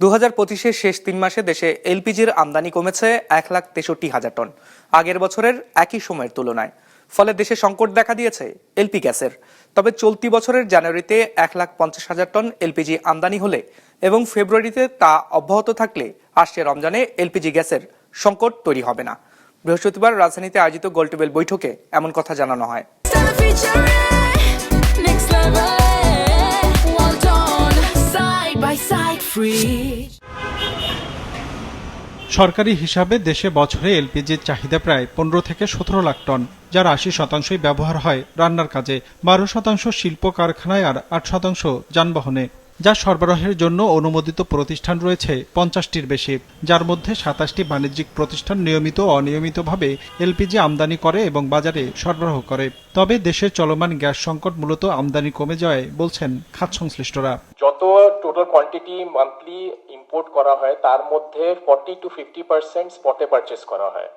2025-এর শেষ 3 মাসে দেশে এলপিজির আমদানি কমেছে 1,63,000 টন আগের বছরের একই সময়ের তুলনায়। ফলে দেশে সংকট দেখা দিয়েছে এলপি গ্যাসের। তবে চলতি বছরের জানুয়ারিতে 1,50,000 টন এলপিজি আমদানি হলে এবং ফেব্রুয়ারিতে তা অব্যাহত থাকলে আসছে রমজানে এলপিজি গ্যাসের সংকট তৈরি হবে না। বৃহস্পতিবার রাজধানীতে আয়োজিত গোলটেবিল বৈঠকে এমন কথা জানানো হয়। সরকারি হিসাবে দেশে বছরে এলপিজির চাহিদা প্রায় 15 থেকে 17 লাখ টন, যার 80% ব্যবহার হয় রান্নার কাজে, 12% শিল্প কারখানায় আর 8% যানবাহনে। যা সরবরাহের জন্য অনুমোদিত প্রতিষ্ঠান রয়েছে 50টির বেশি, যার মধ্যে 27টি বাণিজ্যিক প্রতিষ্ঠান নিয়মিত ও অনিয়মিতভাবে এলপিজি আমদানি করে এবং বাজারে সরবরাহ করে। তবে দেশের চলমান গ্যাস সংকট মূলত আমদানি কমে যাওয়ায় বলছেন খাত সংশ্লিষ্টরা। যত টোটাল কোয়ান্টিটি মান্থলি ইম্পোর্ট করা হয় তার মধ্যে 40 to 50% স্পটে পারচেজ করা হয়।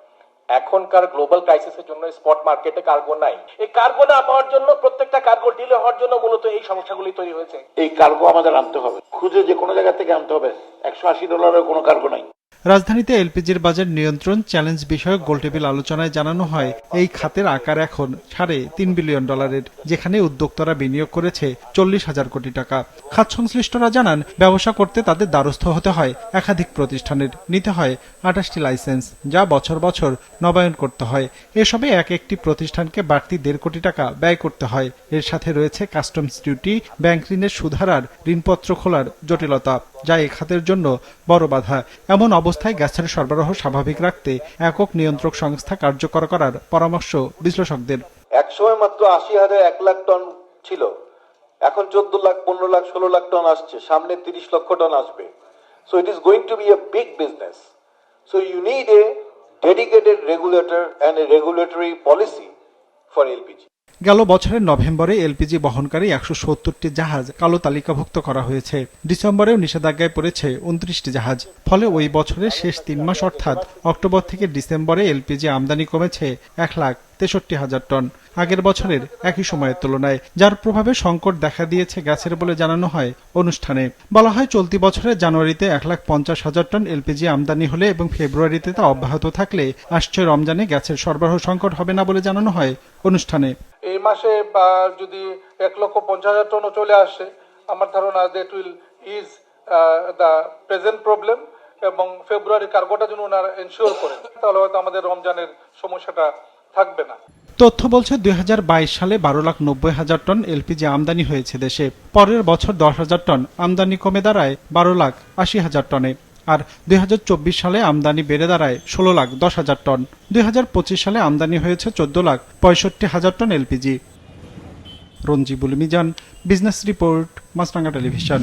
এখনকার গ্লোবাল ক্রাইসিসের জন্য স্পট মার্কেটে কার্গো নাই। এই কার্গো না পাওয়ার জন্য, প্রত্যেকটা কার্গো ডিলে হওয়ার জন্য মূলত এই সমস্যাগুলি তৈরি হয়েছে। এই কার্গো আমাদের আনতে হবে, খুঁজে যে কোনো জায়গা থেকে আনতে হবে। $180 কোনো কার্গো নাই। রাজধানীতে এলপিজির বাজার নিয়ন্ত্রণ চ্যালেঞ্জ বিষয়ক গোলটেবিল আলোচনায় জানানো হয়, এই খাতের আকার এখন $3.5 বিলিয়ন, যেখানে উদ্যোক্তারা বিনিয়োগ করেছে 40,000 কোটি টাকা। খাত সংশ্লিষ্টরা জানান, ব্যবসা করতে তাদের দ্বারস্থ হতে হয় একাধিক প্রতিষ্ঠানের, নিতে হয় 28টি লাইসেন্স, যা বছর বছর নবায়ন করতে হয়। এসবে এক একটি প্রতিষ্ঠানকে বাড়তি 1.5 কোটি টাকা ব্যয় করতে হয়। এর সাথে রয়েছে কাস্টমস ডিউটি, ব্যাংক ঋণের সুদহার আর ঋণপত্র খোলার জটিলতা, যা এ খাতের জন্য বড় বাধা। এমন অবস্থায় গ্যাসের সরবরাহ স্বাভাবিক রাখতে একক নিয়ন্ত্রক সংস্থা কার্যকর করার পরামর্শ বিশ্লেষকদের। একসময় মাত্র 80,000 1 লাখ টন ছিল, এখন 14 লাখ, 15 লাখ, 16 লাখ টন আসছে, সামনে 30 লক্ষ টন আসবে। So it is going to be a big business. So you need a dedicated regulator and a regulatory policy for LPG. গেল বছরের নভেম্বরে এলপিজি বহনকারী 170টি জাহাজ কালো তালিকাভুক্ত করা হয়েছে। ডিসেম্বরেও নিষেধাজ্ঞায় পড়েছে 29টি জাহাজ। ফলে ওই বছরের শেষ 3 মাস অর্থাৎ অক্টোবর থেকে ডিসেম্বরে এলপিজি আমদানি কমেছে 1,63,000 টন আগের বছরের একই সময়ের তুলনায়, যার প্রভাবে সংকট দেখা দিয়েছে গ্যাসের বলে জানানো হয় অনুষ্ঠানে। বলা হয়, চলতি বছরের জানুয়ারিতে 1,50,000 টন এলপিজি আমদানি হলে এবং ফেব্রুয়ারিতে তা অব্যাহত থাকলে আসছে রমজানে গ্যাসের সরবরাহ সংকট হবে না বলে জানানো হয় অনুষ্ঠানে। এই মাসে যদি 1,50,000 টনও চলে আসে, আমার ধারণা that will is the present problem, এবং ফেব্রুয়ারি কার্গোটা যেন ওনারা এনশিওর করেন, তাহলে হয়তো আমাদের রমজানের সমস্যাটা থাকবে না। তথ্য বলছে 2022 সালে 12,90,000 টন এলপিজি আমদানি হয়েছে দেশে। পরের বছর 10,000 টন আমদানি কমে দাঁড়ায় 12,80,000 টনে। আর 2024 সালে আমদানি বেড়ে দাঁড়ায় 16,10,000 টন। 2025 সালে আমদানি হয়েছে 14,65,000 ton LPG. Ranjibul Mizan, business report, Maasranga television.